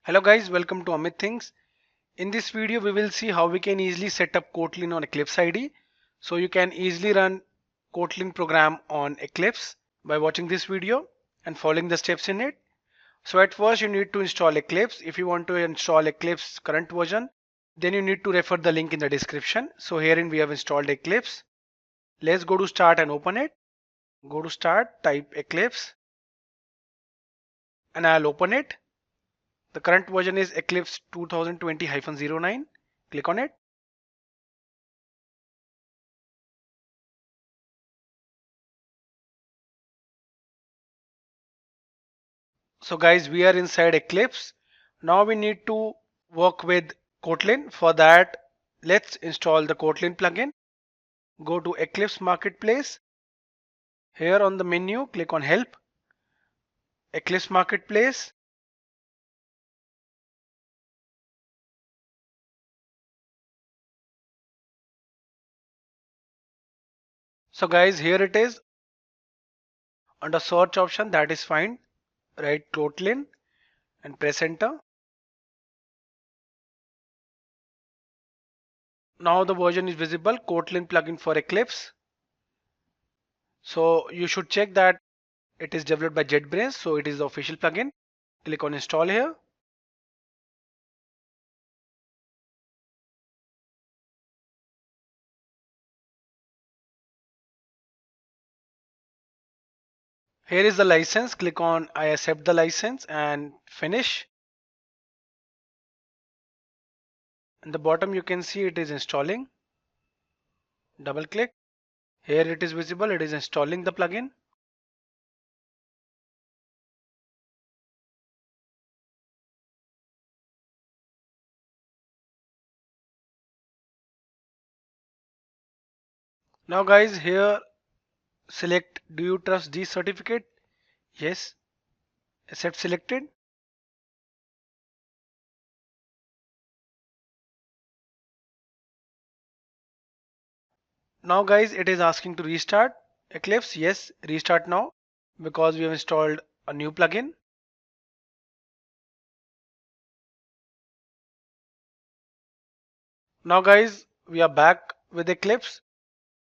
Hello guys, welcome to Amit Things. In this video, we will see how we can easily set up Kotlin on Eclipse IDE. So you can easily run Kotlin program on Eclipse by watching this video and following the steps in it. So at first you need to install Eclipse. If you want to install Eclipse current version, then you need to refer the link in the description. So herein we have installed Eclipse. Let's go to start and open it. Go to start, type Eclipse and I'll open it. The current version is Eclipse 2020-09. Click on it. So guys, we are inside Eclipse. Now we need to work with Kotlin. For that, let's install the Kotlin plugin. Go to Eclipse Marketplace. Here on the menu, click on Help, Eclipse Marketplace. So guys, here it is. Under search option, that is fine. Write Kotlin and press enter. Now the version is visible, Kotlin plugin for Eclipse. So you should check that it is developed by JetBrains, so it is the official plugin. Click on install here. Here is the license. Click on I accept the license and finish. In the bottom you can see it is installing. Double click. Here it is visible. It is installing the plugin. Now guys, here select do you trust this certificate? Yes. Accept selected. Now guys, it is asking to restart Eclipse. Yes, restart now because we have installed a new plugin. Now guys, we are back with Eclipse.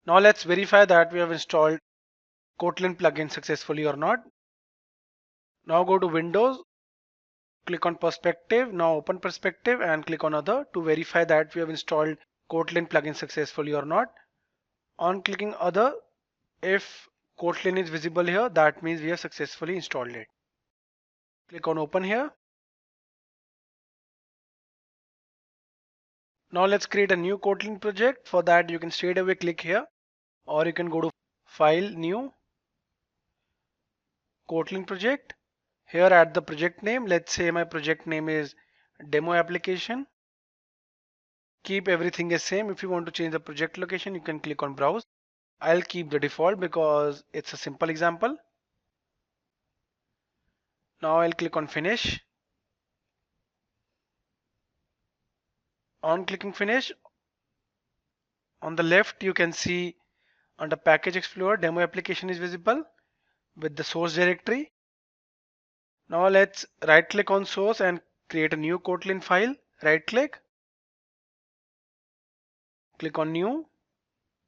Now let's verify that we have installed Kotlin plugin successfully or not. Now go to Windows, click on Perspective. Now open Perspective and click on Other to verify that we have installed Kotlin plugin successfully or not. On clicking Other, if Kotlin is visible here, that means we have successfully installed it. Click on Open here. Now let's create a new Kotlin project. For that, you can straight away click here, or you can go to File, New, Kotlin project. Here add the project name. Let's say my project name is Demo Application. Keep everything as same. If you want to change the project location, you can click on Browse. I'll keep the default because it's a simple example. Now I'll click on Finish. On clicking Finish, on the left you can see under Package Explorer, Demo Application is visible with the source directory. Now let's right click on source and create a new Kotlin file. Right click, click on New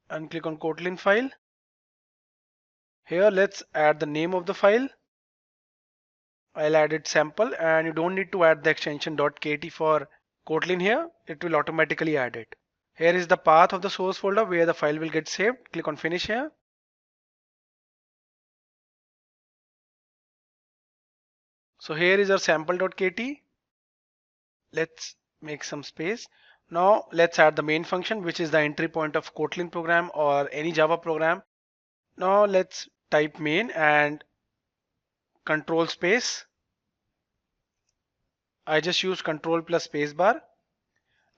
and click on Kotlin file. Here let's add the name of the file. I'll add it sample, and you don't need to add the extension .kt for Kotlin here. It will automatically add it. Here is the path of the source folder where the file will get saved. Click on Finish here. So here is our sample.kt. Let's make some space. Now let's add the main function, which is the entry point of Kotlin program or any Java program. Now let's type main and control space. I just use control plus space bar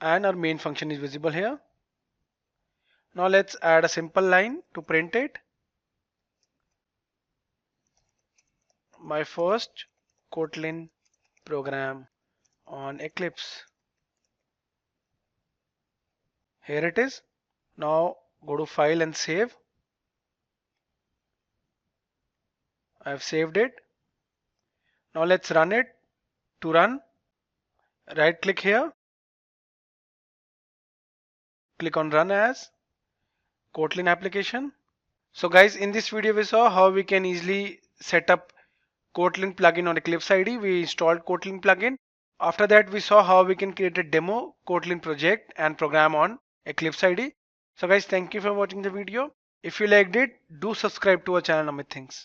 and our main function is visible here. Now let's add a simple line to print it. My first Kotlin program on Eclipse. Here it is. Now go to file and save. I have saved it. Now let's run it. To run, Right click here, click on run as Kotlin application. So guys, in this video we saw how we can easily set up Kotlin plugin on Eclipse IDE. We installed Kotlin plugin. After that we saw how we can create a demo Kotlin project and program on Eclipse IDE. So guys, thank you for watching the video. If you liked it, do subscribe to our channel Amit Thinks.